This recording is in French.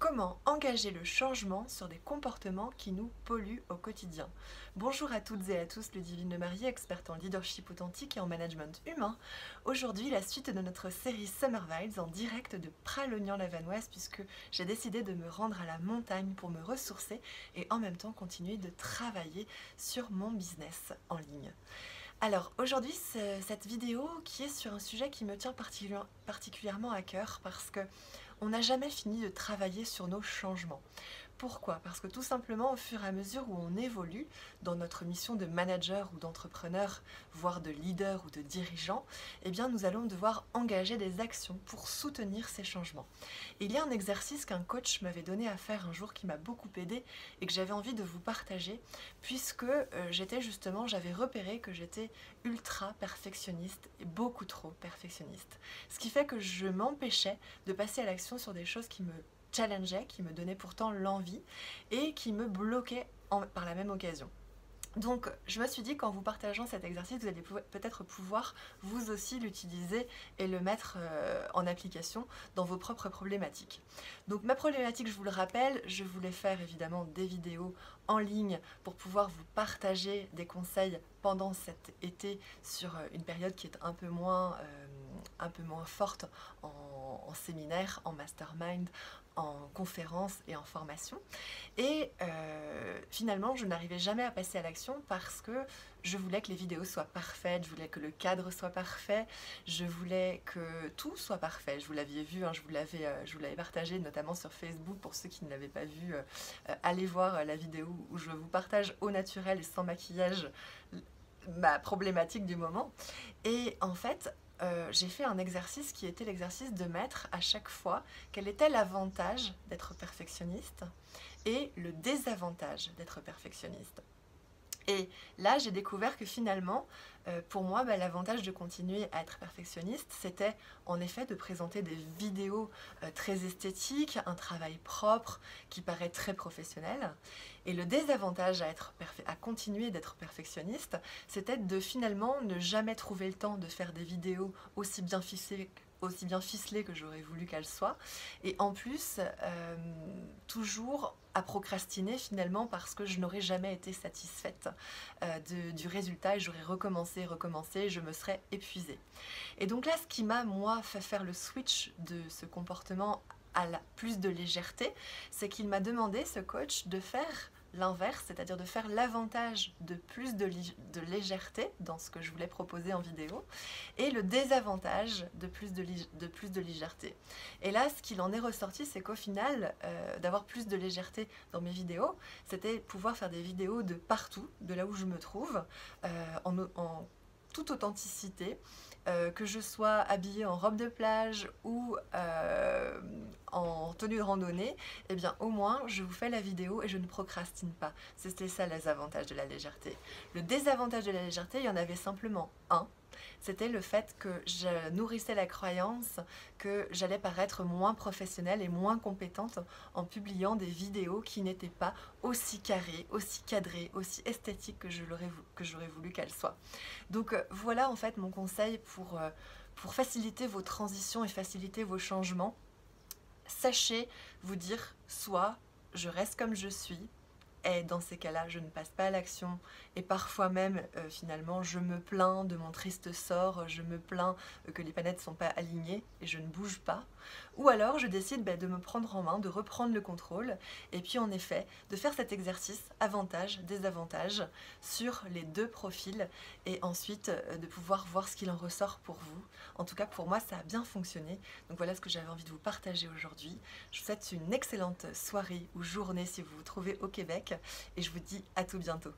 Comment engager le changement sur des comportements qui nous polluent au quotidien? Bonjour à toutes et à tous, Ludivine Lemarié, experte en leadership authentique et en management humain. Aujourd'hui, la suite de notre série Summer Vibes en direct de Pralognan-la-Vanoise, puisque j'ai décidé de me rendre à la montagne pour me ressourcer et en même temps continuer de travailler sur mon business en ligne. Alors aujourd'hui, cette vidéo qui est sur un sujet qui me tient particulièrement à cœur parce que on n'a jamais fini de travailler sur nos changements. Pourquoi? Parce que tout simplement, au fur et à mesure où on évolue dans notre mission de manager ou d'entrepreneur, voire de leader ou de dirigeant, eh bien nous allons devoir engager des actions pour soutenir ces changements. Et il y a un exercice qu'un coach m'avait donné à faire un jour qui m'a beaucoup aidé et que j'avais envie de vous partager, puisque j'avais repéré que j'étais ultra perfectionniste et beaucoup trop perfectionniste. Ce qui fait que je m'empêchais de passer à l'action sur des choses qui me challengeaient, qui me donnaient pourtant l'envie et qui me bloquaient par la même occasion. Donc je me suis dit qu'en vous partageant cet exercice, vous allez peut-être pouvoir vous aussi l'utiliser et le mettre en application dans vos propres problématiques. Donc ma problématique, je vous le rappelle, je voulais faire évidemment des vidéos en ligne pour pouvoir vous partager des conseils pendant cet été sur une période qui est un peu moins forte en séminaire, en mastermind, en conférence et en formation. Et finalement, je n'arrivais jamais à passer à l'action parce que je voulais que les vidéos soient parfaites, je voulais que le cadre soit parfait, je voulais que tout soit parfait. Je vous l'aviez vu, hein, je vous l'avais partagé notamment sur Facebook. Pour ceux qui ne l'avaient pas vu, allez voir la vidéo où je vous partage au naturel et sans maquillage ma problématique du moment. Et en fait, j'ai fait un exercice qui était l'exercice de mettre à chaque fois quel était l'avantage d'être perfectionniste et le désavantage d'être perfectionniste. Et là, j'ai découvert que finalement, pour moi, l'avantage de continuer à être perfectionniste, c'était en effet de présenter des vidéos très esthétiques, un travail propre qui paraît très professionnel. Et le désavantage à continuer d'être perfectionniste, c'était de finalement ne jamais trouver le temps de faire des vidéos aussi bien ficelées que j'aurais voulu qu'elles soient, et en plus toujours à procrastiner finalement parce que je n'aurais jamais été satisfaite du résultat et j'aurais recommencé, et je me serais épuisée. Et donc là, ce qui m'a moi fait faire le switch de ce comportement à plus de légèreté, c'est qu'il m'a demandé, ce coach, de faire l'inverse, c'est-à-dire de faire l'avantage de plus de légèreté dans ce que je voulais proposer en vidéo et le désavantage de plus de légèreté. Et là, ce qu'il en est ressorti, c'est qu'au final, d'avoir plus de légèreté dans mes vidéos, c'était pouvoir faire des vidéos de partout, de là où je me trouve, en toute authenticité, que je sois habillée en robe de plage ou en tenue de randonnée, eh bien au moins je vous fais la vidéo et je ne procrastine pas. C'était ça les avantages de la légèreté. Le désavantage de la légèreté, il y en avait simplement un. C'était le fait que je nourrissais la croyance que j'allais paraître moins professionnelle et moins compétente en publiant des vidéos qui n'étaient pas aussi carrées, aussi cadrées, aussi esthétiques que j'aurais voulu qu'elles soient. Donc voilà en fait mon conseil pour faciliter vos transitions et faciliter vos changements. Sachez vous dire soit je reste comme je suis, et dans ces cas-là, je ne passe pas à l'action et parfois même, finalement, je me plains de mon triste sort, je me plains que les planètes ne sont pas alignées et je ne bouge pas. Ou alors, je décide de me prendre en main, de reprendre le contrôle et puis en effet, de faire cet exercice avantage, désavantage sur les deux profils et ensuite de pouvoir voir ce qu'il en ressort pour vous. En tout cas, pour moi, ça a bien fonctionné. Donc voilà ce que j'avais envie de vous partager aujourd'hui. Je vous souhaite une excellente soirée ou journée si vous vous trouvez au Québec et je vous dis à tout bientôt.